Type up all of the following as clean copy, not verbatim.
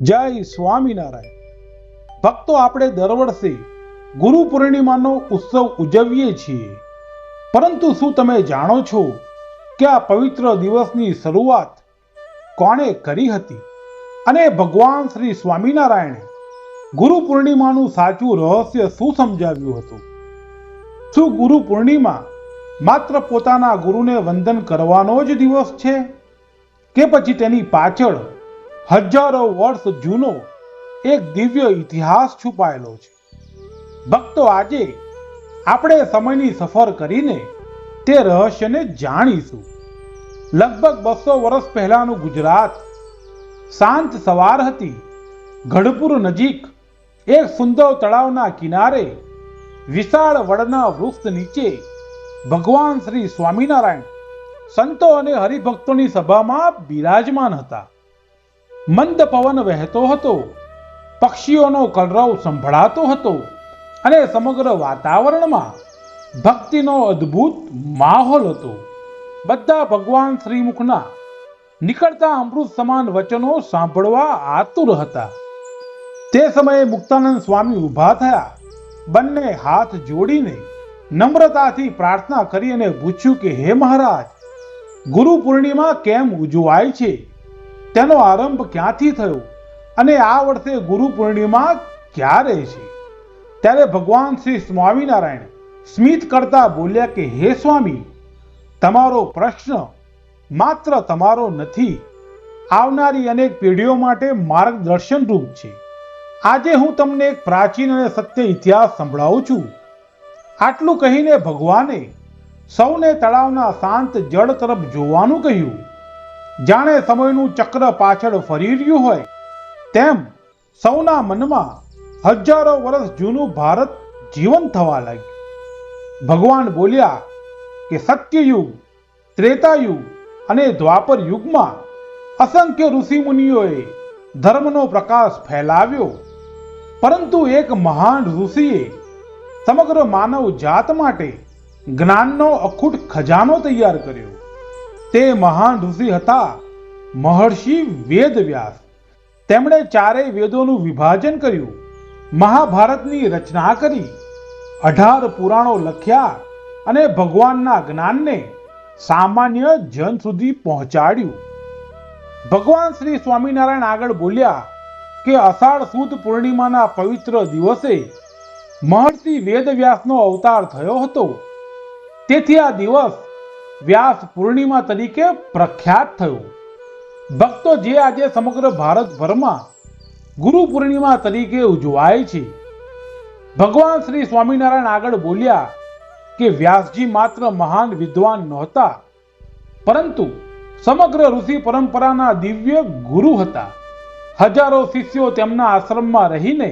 જય સ્વામિનારાયણ. ભક્તો, આપણે દર વર્ષે ગુરુ પૂર્ણિમાનો ઉત્સવ ઉજવીએ છીએ, પરંતુ શું તમે જાણો છો કે આ પવિત્ર દિવસની શરૂઆત કોણે કરી હતી? અને ભગવાન શ્રી સ્વામિનારાયણે ગુરુ પૂર્ણિમાનું સાચું રહસ્ય શું સમજાવ્યું હતું? શું ગુરુ પૂર્ણિમા માત્ર પોતાના ગુરુને વંદન કરવાનો જ દિવસ છે, કે પછી તેની પાછળ હજારો વર્ષ જૂનો એક દિવ્ય ઇતિહાસ છુપાયેલો છે? ભક્તો, આજે આપણે સમયની સફર કરીને તે રહસ્યને જાણીશું. લગભગ 200 વર્ષ પહેલાનું ગુજરાત. શાંત સવાર હતી. ગઢપુર નજીક એક સુંદર તળાવના કિનારે વિશાળ વડના વૃક્ષ નીચે ભગવાન શ્રી સ્વામિનારાયણ સંતો અને હરિભક્તોની સભામાં બિરાજમાન હતા. મંદ પવન વહેતો હતો, પક્ષીઓનો કલરવ સંભળાતો હતો અને સમગ્ર વાતાવરણમાં ભક્તિનો અદ્ભુત માહોલ હતો. બધા ભગવાન શ્રીમુખના નીકળતા અમૃત સમાન વચનો સાંભળવા આતુર હતા. તે સમયે મુક્તાનંદ સ્વામી ઊભા થયા. બંને હાથ જોડીને નમ્રતાથી પ્રાર્થના કરી અને પૂછ્યું કે હે મહારાજ, ગુરુ પૂર્ણિમા કેમ ઉજવાય છે? તેનો આરંભ ક્યાંથી થયો અને આ વર્ષે ગુરુ પૂર્ણિમા ક્યારે છે? ત્યારે ભગવાન શ્રી સ્વામિનારાયણ સ્મિત કરતા બોલ્યા કે હે સ્વામી, તમારો પ્રશ્ન માત્ર તમારો નથી, આવનારી અનેક પેઢીઓ માટે માર્ગદર્શન રૂપ છે. આજે હું તમને એક પ્રાચીન અને સત્ય ઇતિહાસ સંભળાવું છું. આટલું કહીને ભગવાને સૌને તળાવના શાંત જળ તરફ જોવાનું કહ્યું. જાણે સમયનું ચક્ર પાછળ ફરી રહ્યું હોય તેમ સૌના મનમાં હજારો વર્ષ જૂનું ભારત જીવંત થવા લાગ્યું. ભગવાન બોલ્યા કે સત્યયુગ, ત્રેતાયુગ અને દ્વાપર યુગમાં અસંખ્ય ઋષિમુનિઓએ ધર્મનો પ્રકાશ ફેલાવ્યો, પરંતુ એક મહાન ઋષિએ સમગ્ર માનવ જાત માટે જ્ઞાનનો અખૂટ ખજાનો તૈયાર કર્યો. તે મહાન ઋષિ હતા મહર્ષિ વેદવ્યાસ. તેમણે ચારેય વેદોનું વિભાજન કર્યું, મહાભારતની રચના કરી, 18 પુરાણો લખ્યા અને ભગવાનના જ્ઞાનને સામાન્ય જન સુધી પહોંચાડ્યું. ભગવાન શ્રી સ્વામિનારાયણ આગળ બોલ્યા કે અષાઢ સુદ પૂર્ણિમાના પવિત્ર દિવસે મહર્ષિ વેદવ્યાસનો અવતાર થયો હતો. તેથી આ દિવસ વ્યાસ પૂર્ણિમા તરીકે પ્રખ્યાત થયો. ભક્તો, જે આજે સમગ્ર ભારતભરમાં ગુરુ પૂર્ણિમા તરીકે ઉજવાય છે. ભગવાન શ્રી સ્વામિનારાયણ આગળ બોલ્યા કે વ્યાસજી માત્ર મહાન વિદ્વાન નહોતા, પરંતુ સમગ્ર ઋષિ પરંપરાના દિવ્ય ગુરુ હતા. હજારો શિષ્યો તેમના આશ્રમમાં રહીને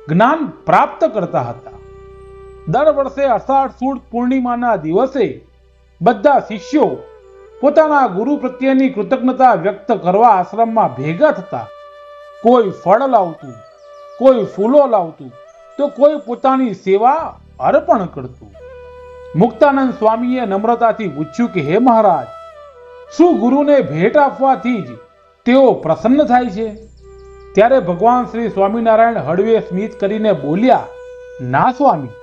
જ્ઞાન પ્રાપ્ત કરતા હતા. દર વર્ષે અષાઢ સુદ પૂર્ણિમાના દિવસે બધા શિષ્યો પોતાના ગુરુ પ્રત્યેની કૃતજ્ઞતા વ્યક્ત કરવા આશ્રમમાં ભેગા થતા. કોઈ ફળ લાવતું, કોઈ ફૂલો લાવતું, તો કોઈ પોતાની સેવા અર્પણ કરતું. મુક્તાનંદ સ્વામીએ નમ્રતાથી પૂછ્યું કે હે મહારાજ, શું ગુરુને ભેટ આપવાથી જ તેઓ પ્રસન્ન થાય છે? ત્યારે ભગવાન શ્રી સ્વામિનારાયણ હળવે સ્મિત કરીને બોલ્યા, ના સ્વામી,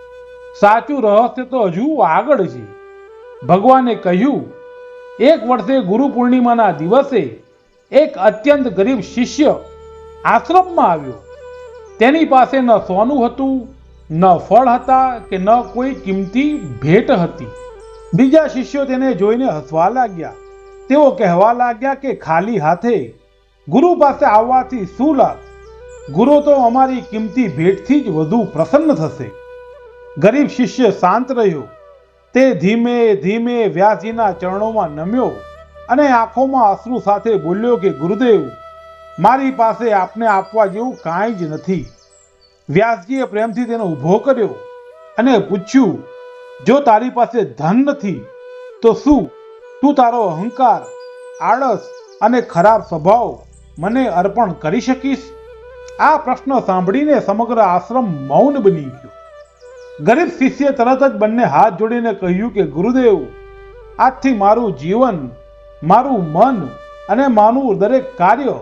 સાચું રહસ્ય તો હજુ આગળ છે. ભગવાને કહ્યું, એક વર્ષે ગુરુ પૂર્ણિમાના દિવસે એક અત્યંત ગરીબ શિષ્ય આશ્રમમાં આવ્યો. તેની પાસે ન સોનું હતું, ન ફળ હતા કે ન કોઈ કિંમતી ભેટ હતી. બીજા શિષ્યો તેને જોઈને હસવા લાગ્યા. તેઓ કહેવા લાગ્યા કે ખાલી હાથે ગુરુ પાસે આવવાથી શું લાભ? ગુરુ તો અમારી કિંમતી ભેટથી જ વધુ પ્રસન્ન થશે. ગરીબ શિષ્ય શાંત રહ્યો. તે ધીમે ધીમે વ્યાસજીના ચરણોમાં નમ્યો અને આંખોમાં અશ્રુ સાથે બોલ્યો કે ગુરુદેવ, મારી પાસે આપને આપવા જેવું કાંઈ જ નથી. વ્યાસજીએ પ્રેમથી તેને ઊભો કર્યો અને પૂછ્યું, જો તારી પાસે ધન નથી તો શું તું તારો અહંકાર, આળસ અને ખરાબ સ્વભાવ મને અર્પણ કરી શકીશ? આ પ્રશ્ન સાંભળીને સમગ્ર આશ્રમ મૌન બની ગયો. ગરીબ શિષ્ય તરત જ બંને હાથ જોડીને કહ્યું કે ગુરુદેવ, આજથી મારું જીવન, મારું મન અને મારું દરેક કાર્ય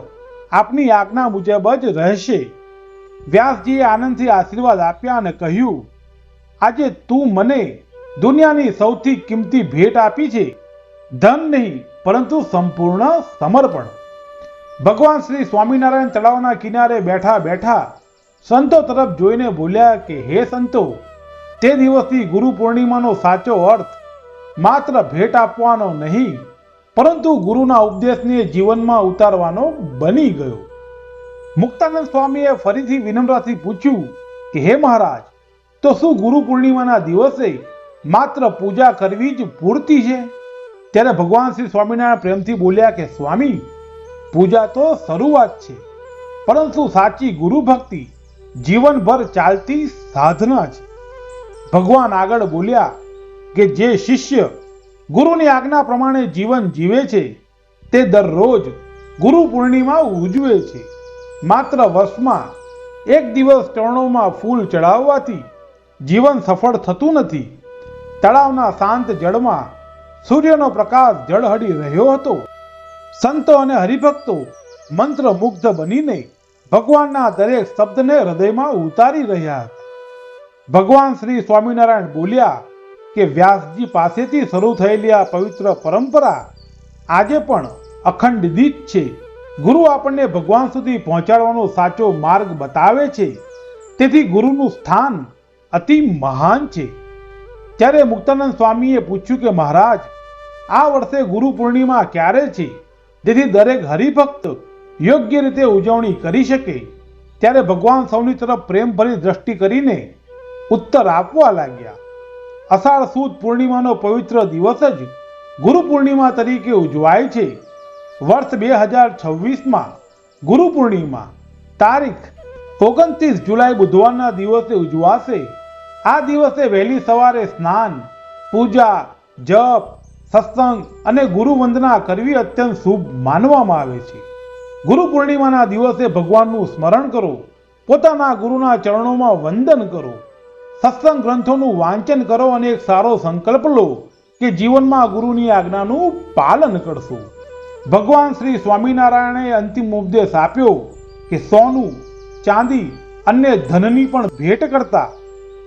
આપની આજ્ઞા મુજબ જ રહેશે. વ્યાસજીએ આનંદથી આશીર્વાદ આપ્યા અને કહ્યું, આજે તું મને દુનિયાની સૌથી કિંમતી ભેટ આપી છે, ધન નહીં પરંતુ સંપૂર્ણ સમર્પણ. ભગવાન શ્રી સ્વામિનારાયણ તળાવના કિનારે બેઠા બેઠા સંતો તરફ જોઈને બોલ્યા કે હે સંતો, તે દિવસની ગુરુ પૂર્ણિમાનો સાચો અર્થ માત્ર ભેટ આપવાનો નહીં પરંતુ ગુરુના ઉપદેશને જીવનમાં ઉતારવાનો બની ગયો. મુક્તાનંદ સ્વામીએ ફરીથી વિનમ્રતાથી પૂછ્યું કે હે મહારાજ, તો શું ગુરુ પૂર્ણિમાના દિવસે માત્ર પૂજા કરવી જ પૂરતી છે? ત્યારે ભગવાન શ્રી સ્વામિનારાયણ પ્રેમથી બોલ્યા કે સ્વામી, પૂજા તો શરૂઆત છે, પરંતુ સાચી ગુરુ ભક્તિ જીવનભર ચાલતી સાધના છે. ભગવાન આગળ બોલ્યા કે જે શિષ્ય ગુરુની આજ્ઞા પ્રમાણે જીવન જીવે છે તે દરરોજ ગુરુ પૂર્ણિમા ઉજવે છે. માત્ર વર્ષમાં એક દિવસ ચરણોમાં ફૂલ ચડાવવાથી જીવન સફળ થતું નથી. તળાવના શાંત જળમાં સૂર્યનો પ્રકાશ ઝળહળી રહ્યો હતો. સંતો અને હરિભક્તો મંત્રમુગ્ધ બનીને ભગવાનના દરેક શબ્દને હૃદયમાં ઉતારી રહ્યા હતા. ભગવાન શ્રી સ્વામિનારાયણ બોલ્યા કે વ્યાસજી પાસેથી શરૂ થયેલી આ પવિત્ર પરંપરા આજે પણ અખંડિત છે. ગુરુ આપણને ભગવાન સુધી પહોંચાડવાનો સાચો માર્ગ બતાવે છે, તેથી ગુરુનું સ્થાન અતિ મહાન છે. ત્યારે મુક્તાનંદ સ્વામીએ પૂછ્યું કે મહારાજ, આ વર્ષે ગુરુ પૂર્ણિમા ક્યારે છે, જેથી દરેક હરિભક્ત યોગ્ય રીતે ઉજવણી કરી શકે? ત્યારે ભગવાન સૌની તરફ પ્રેમભરી દ્રષ્ટિ કરીને ઉત્તર આપવા લાગ્યા. અષાઢ સુદ પૂર્ણિમાનો પવિત્ર દિવસ જ ગુરુ પૂર્ણિમા તરીકે ઉજવાય છે. વર્ષ 2026માં ગુરુ પૂર્ણિમા તારીખ 29 જુલાઈ બુધવારના દિવસે ઉજવાશે. આ દિવસે વહેલી સવારે સ્નાન, પૂજા, જપ, સત્સંગ અને ગુરુ વંદના કરવી અત્યંત શુભ માનવામાં આવે છે. ગુરુ પૂર્ણિમાના દિવસે ભગવાનનું સ્મરણ કરો, પોતાના ગુરુના ચરણોમાં વંદન કરો, સત્સંગ ગ્રંથોનું વાંચન કરો અને એક સારો સંકલ્પ લો કે જીવનમાં ગુરુની આજ્ઞાનું પાલન કરશો. ભગવાન શ્રી સ્વામિનારાયણે અંતિમ ઉપદેશ આપ્યો કે સોનું, ચાંદી અને ધનની પણ ભેટ કરતા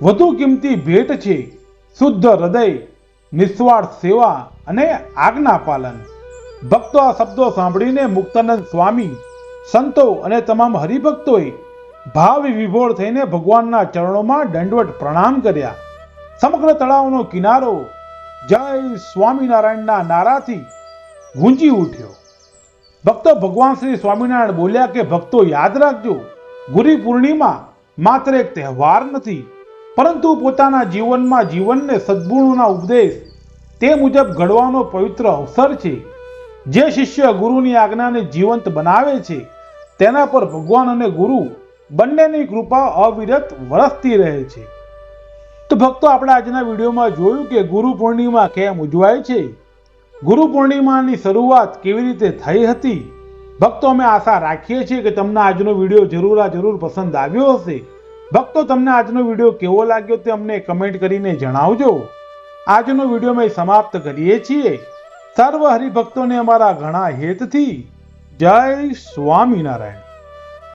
વધુ કિંમતી ભેટ છે શુદ્ધ હૃદય, નિસ્વાર્થ સેવા અને આજ્ઞા પાલન. ભક્તો આ શબ્દો સાંભળીને મુક્તાનંદ સ્વામી, સંતો અને તમામ હરિભક્તોએ ભાવ વિભોર થઈને ભગવાનના ચરણોમાં દંડવત પ્રણામ કર્યા. સમગ્ર તળાવનો કિનારો જય સ્વામિનારાયણના નારાથી ગુંજી ઉઠ્યો. ભક્તો ભગવાન શ્રી સ્વામિનારાયણ બોલ્યા કે ભક્તો યાદ રાખજો, ગુરુ પૂર્ણિમા માત્ર એક તહેવાર નથી, પરંતુ પોતાના જીવનમાં જીવનને સદ્ગુણોના ઉપદેશ તે મુજબ ઘડવાનો પવિત્ર અવસર છે. જે શિષ્ય ગુરુની આજ્ઞાને જીવંત બનાવે છે તેના પર ભગવાન અને ગુરુ બંનેની કૃપા અવિરત વરસતી રહે છે. તો ભક્તો, આપણે આજના વિડીયોમાં જોયું કે ગુરુ પૂર્ણિમા કેમ ઉજવાય છે, ગુરુ પૂર્ણિમાની શરૂઆત કેવી રીતે થઈ હતી. ભક્તો, અમે આશા રાખીએ છીએ કે તમને આજનો વિડીયો જરૂર પસંદ આવ્યો હશે. ભક્તો, તમને આજનો વિડીયો કેવો લાગ્યો તે અમને કમેન્ટ કરીને જણાવજો. આજનો વિડીયો અમે સમાપ્ત કરીએ છીએ. સર્વ હરિભક્તોને અમારા ઘણા હેતથી જય સ્વામિનારાયણ.